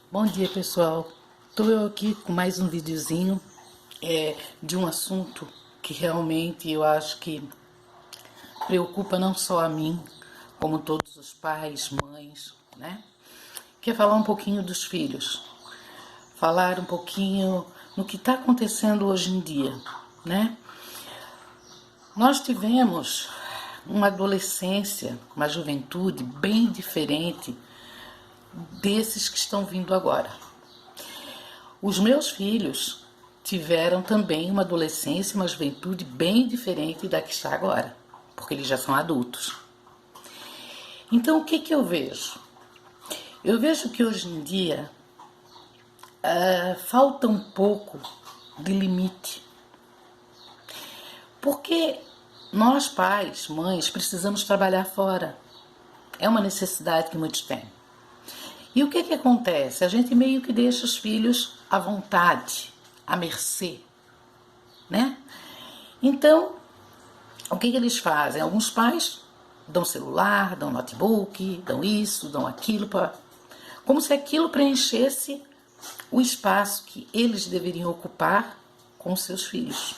Bom dia, pessoal. Estou eu aqui com mais um videozinho de um assunto que realmente eu acho que preocupa não só a mim, como todos os pais, mães, né? Que é falar um pouquinho dos filhos, falar um pouquinho no que está acontecendo hoje em dia, né? Nós tivemos uma adolescência, uma juventude bem diferente desses que estão vindo agora. Os meus filhos tiveram também uma adolescência, uma juventude bem diferente da que está agora, porque eles já são adultos. Então, o que eu vejo? Eu vejo que hoje em dia falta um pouco de limite. Porque nós, pais, mães, precisamos trabalhar fora. É uma necessidade que muitos têm. E o que acontece? A gente meio que deixa os filhos à vontade, à mercê, né? Então, o que eles fazem? Alguns pais dão celular, dão notebook, dão isso, dão aquilo, como se aquilo preenchesse o espaço que eles deveriam ocupar com seus filhos.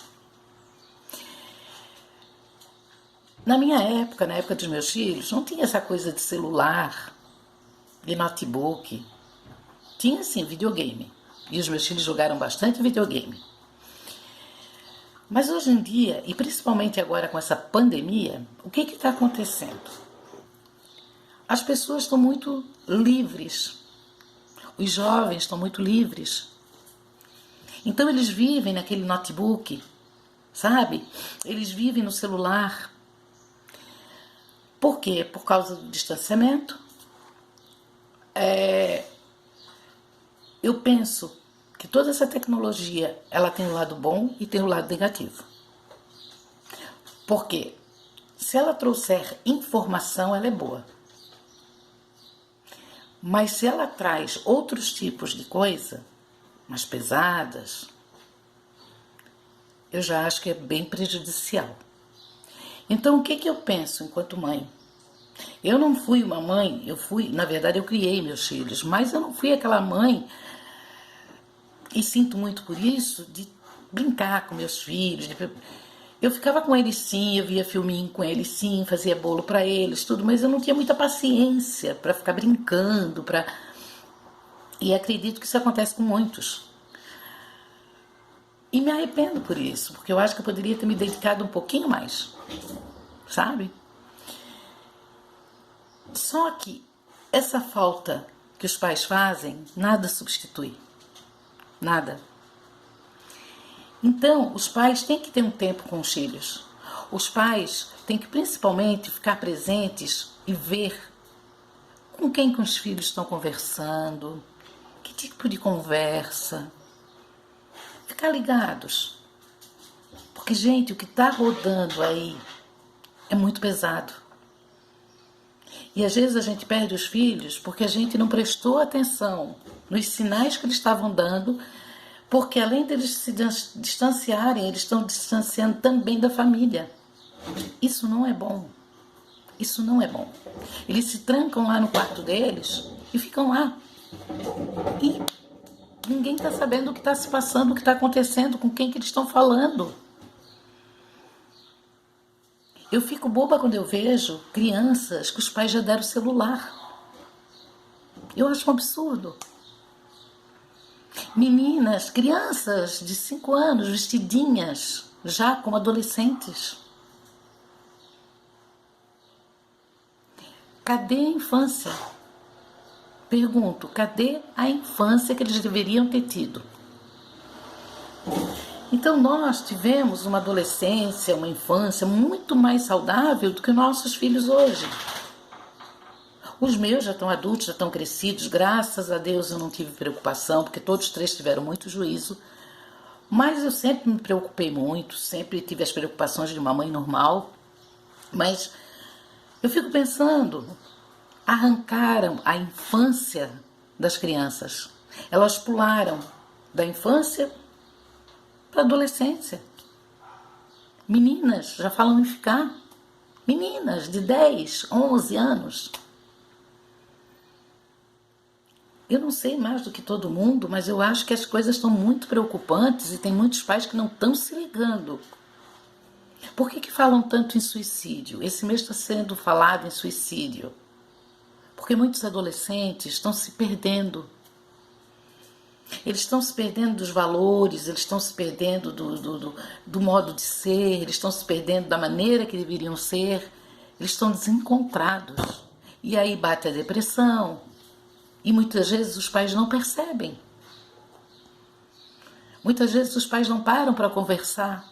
Na minha época, na época dos meus filhos, não tinha essa coisa de celular, de notebook. Tinha sim videogame. E os meus filhos jogaram bastante videogame. Mas hoje em dia, e principalmente agora com essa pandemia, o que está acontecendo? As pessoas estão muito livres. Os jovens estão muito livres. Então eles vivem naquele notebook, sabe? Eles vivem no celular. Por quê? Por causa do distanciamento. Eu penso que toda essa tecnologia, ela tem um lado bom e tem um lado negativo. Porque se ela trouxer informação, ela é boa. Mas se ela traz outros tipos de coisa, mais pesadas, eu já acho que é bem prejudicial. Então, o que eu penso enquanto mãe? Eu não fui uma mãe, na verdade eu criei meus filhos, mas eu não fui aquela mãe, e sinto muito por isso, de brincar com meus filhos. Eu ficava com eles sim, eu via filminho com eles sim, fazia bolo para eles, tudo, mas eu não tinha muita paciência para ficar brincando, E acredito que isso acontece com muitos. E me arrependo por isso, porque eu acho que eu poderia ter me dedicado um pouquinho mais, sabe? Só que essa falta que os pais fazem, nada substitui. Nada. Então, os pais têm que ter um tempo com os filhos. Os pais têm que principalmente ficar presentes e ver com quem que os filhos estão conversando, que tipo de conversa. Ficar ligados. Porque, gente, o que está rodando aí é muito pesado. E às vezes a gente perde os filhos porque a gente não prestou atenção nos sinais que eles estavam dando, porque além deles se distanciarem, eles estão distanciando também da família. Isso não é bom. Isso não é bom. Eles se trancam lá no quarto deles e ficam lá. E ninguém está sabendo o que está se passando, o que está acontecendo, com quem que eles estão falando. Eu fico boba quando eu vejo crianças que os pais já deram celular. Eu acho um absurdo. Meninas, crianças de 5 anos, vestidinhas, já como adolescentes. Cadê a infância? Pergunto, cadê a infância que eles deveriam ter tido? Então nós tivemos uma adolescência, uma infância muito mais saudável do que nossos filhos hoje. Os meus já estão adultos, já estão crescidos, graças a Deus eu não tive preocupação, porque todos três tiveram muito juízo. Mas eu sempre me preocupei muito, sempre tive as preocupações de uma mãe normal. Mas eu fico pensando, arrancaram a infância das crianças. Elas pularam da infância para a adolescência. Meninas já falam em ficar. Meninas de 10, 11 anos. Eu não sei mais do que todo mundo, mas eu acho que as coisas estão muito preocupantes e tem muitos pais que não estão se ligando. Por que falam tanto em suicídio? Esse mês está sendo falado em suicídio. Porque muitos adolescentes estão se perdendo. Eles estão se perdendo dos valores, eles estão se perdendo do modo de ser, eles estão se perdendo da maneira que deveriam ser, eles estão desencontrados. E aí bate a depressão, e muitas vezes os pais não percebem. Muitas vezes os pais não param para conversar,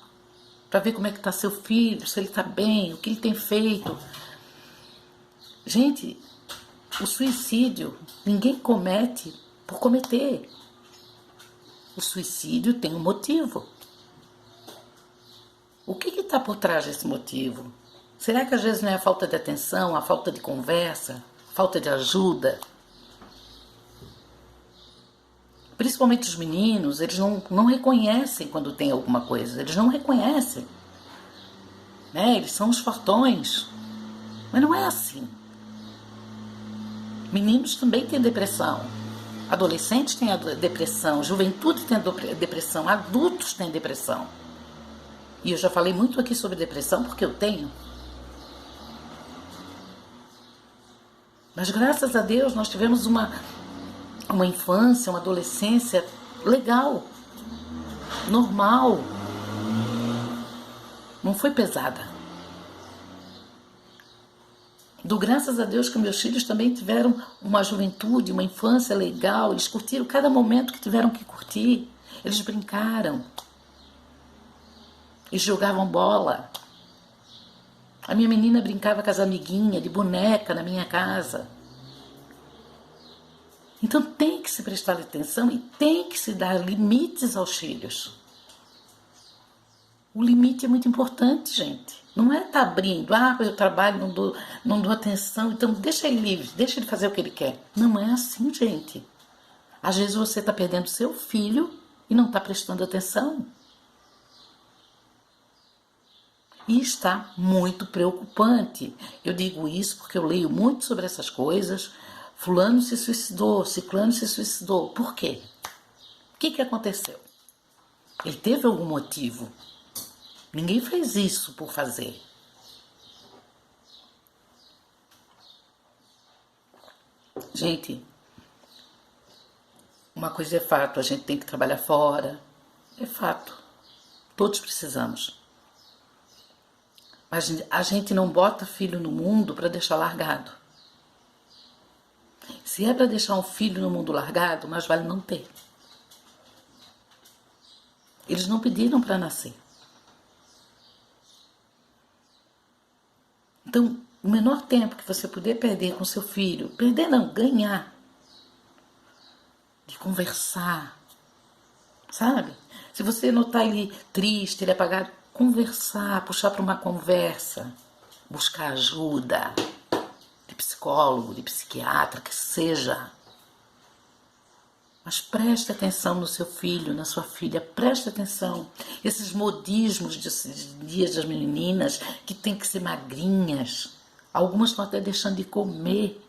para ver como é que está seu filho, se ele está bem, o que ele tem feito. Gente, o suicídio ninguém comete por cometer. O suicídio tem um motivo. O que está por trás desse motivo? Será que às vezes não é a falta de atenção, a falta de conversa, a falta de ajuda? Principalmente os meninos, eles não reconhecem quando tem alguma coisa, eles não reconhecem. Né? Eles são os fortões. Mas não é assim. Meninos também têm depressão. Adolescentes têm depressão, juventude tem depressão, adultos têm depressão. E eu já falei muito aqui sobre depressão porque eu tenho. Mas graças a Deus nós tivemos uma infância, uma adolescência legal, normal. Não foi pesada. Dou graças a Deus que meus filhos também tiveram uma juventude, uma infância legal. Eles curtiram cada momento que tiveram que curtir. Eles brincaram. Eles jogavam bola. A minha menina brincava com as amiguinhas de boneca na minha casa. Então tem que se prestar atenção e tem que se dar limites aos filhos. O limite é muito importante, gente. Não é estar abrindo, eu trabalho, não dou atenção, então deixa ele livre, deixa ele fazer o que ele quer. Não é assim, gente. Às vezes você está perdendo seu filho e não está prestando atenção. E está muito preocupante. Eu digo isso porque eu leio muito sobre essas coisas. Fulano se suicidou, ciclano se suicidou. Por quê? O que aconteceu? Ele teve algum motivo. Ninguém fez isso por fazer. Gente, uma coisa é fato, a gente tem que trabalhar fora. É fato. Todos precisamos. Mas a gente não bota filho no mundo para deixar largado. Se é para deixar um filho no mundo largado, mais vale não ter. Eles não pediram para nascer. Então, o menor tempo que você puder perder com seu filho, perder não, ganhar, de conversar, sabe? Se você notar ele triste, ele apagado, conversar, puxar para uma conversa, buscar ajuda de psicólogo, de psiquiatra, que seja. Mas preste atenção no seu filho, na sua filha, preste atenção. Esses modismos de dias das meninas que tem que ser magrinhas. Algumas estão até deixando de comer,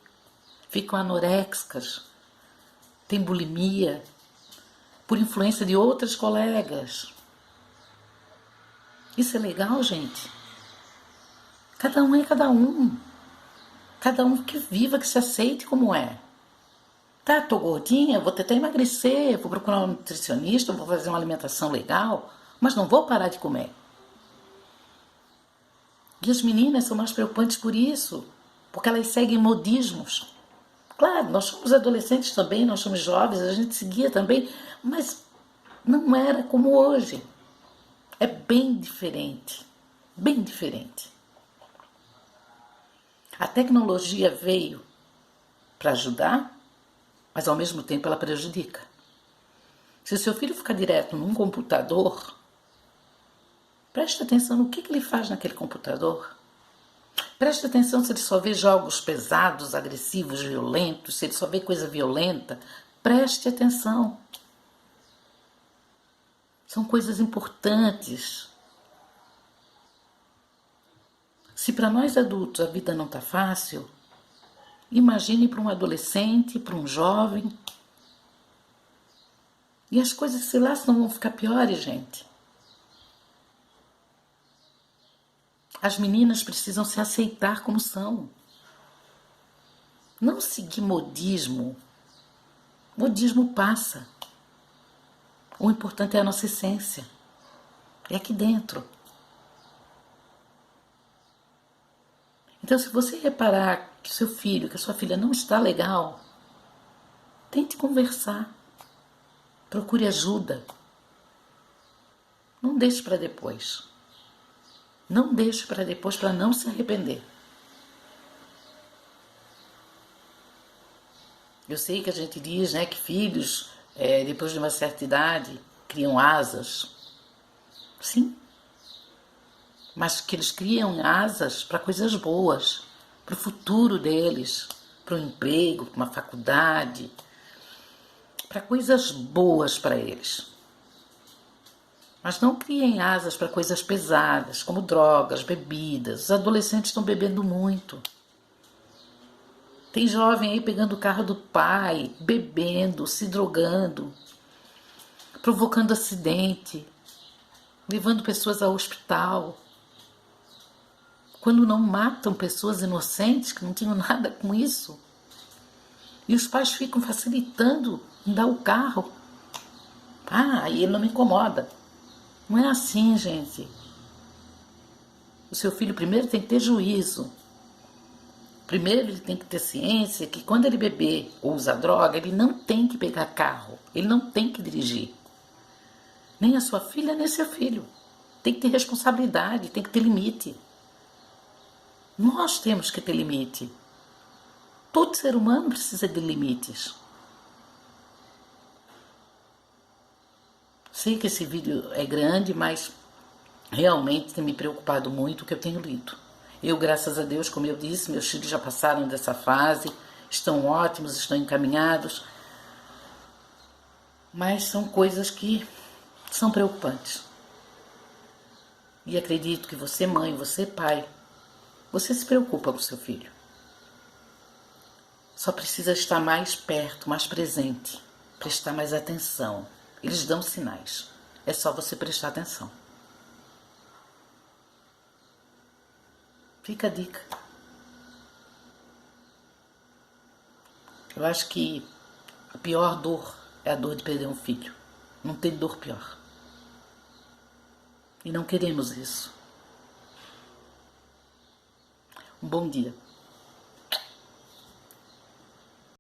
ficam anorexicas, tem bulimia, por influência de outras colegas. Isso é legal, gente? Cada um é cada um. Cada um que viva, que se aceite como é. Tá, tô gordinha, vou tentar emagrecer, vou procurar um nutricionista, vou fazer uma alimentação legal, mas não vou parar de comer. E as meninas são mais preocupantes por isso, porque elas seguem modismos. Claro, nós somos adolescentes também, nós somos jovens, a gente seguia também, mas não era como hoje. É bem diferente, bem diferente. A tecnologia veio para ajudar, mas ao mesmo tempo ela prejudica. Se o seu filho ficar direto num computador, preste atenção no que ele faz naquele computador. Preste atenção se ele só vê jogos pesados, agressivos, violentos, se ele só vê coisa violenta. Preste atenção. São coisas importantes. Se para nós adultos a vida não está fácil, imagine para um adolescente, para um jovem. E as coisas, sei lá, se não vão ficar piores, gente. As meninas precisam se aceitar como são. Não seguir modismo. Modismo passa. O importante é a nossa essência. É aqui dentro. Então, se você reparar que seu filho, que a sua filha não está legal, tente conversar. Procure ajuda. Não deixe para depois. Não deixe para depois para não se arrepender. Eu sei que a gente diz, né, que filhos, depois de uma certa idade, criam asas. Sim. Mas que eles criam asas para coisas boas, para o futuro deles, para o emprego, para uma faculdade, para coisas boas para eles. Mas não criem asas para coisas pesadas, como drogas, bebidas. Os adolescentes estão bebendo muito. Tem jovem aí pegando o carro do pai, bebendo, se drogando, provocando acidente, levando pessoas ao hospital. Quando não matam pessoas inocentes que não tinham nada com isso. E os pais ficam facilitando em dar o carro. Ah, e ele não me incomoda. Não é assim, gente. O seu filho primeiro tem que ter juízo. Primeiro ele tem que ter ciência que quando ele beber ou usar droga, ele não tem que pegar carro. Ele não tem que dirigir. Nem a sua filha, nem seu filho. Tem que ter responsabilidade, tem que ter limite. Nós temos que ter limite. Todo ser humano precisa de limites. Sei que esse vídeo é grande, mas realmente tem me preocupado muito o que eu tenho lido. Eu, graças a Deus, como eu disse, meus filhos já passaram dessa fase, estão ótimos, estão encaminhados, mas são coisas que são preocupantes. E acredito que você, mãe, você, pai, você se preocupa com seu filho. Só precisa estar mais perto, mais presente, prestar mais atenção. Eles dão sinais. É só você prestar atenção. Fica a dica. Eu acho que a pior dor é a dor de perder um filho. Não tem dor pior. E não queremos isso. Um bom dia.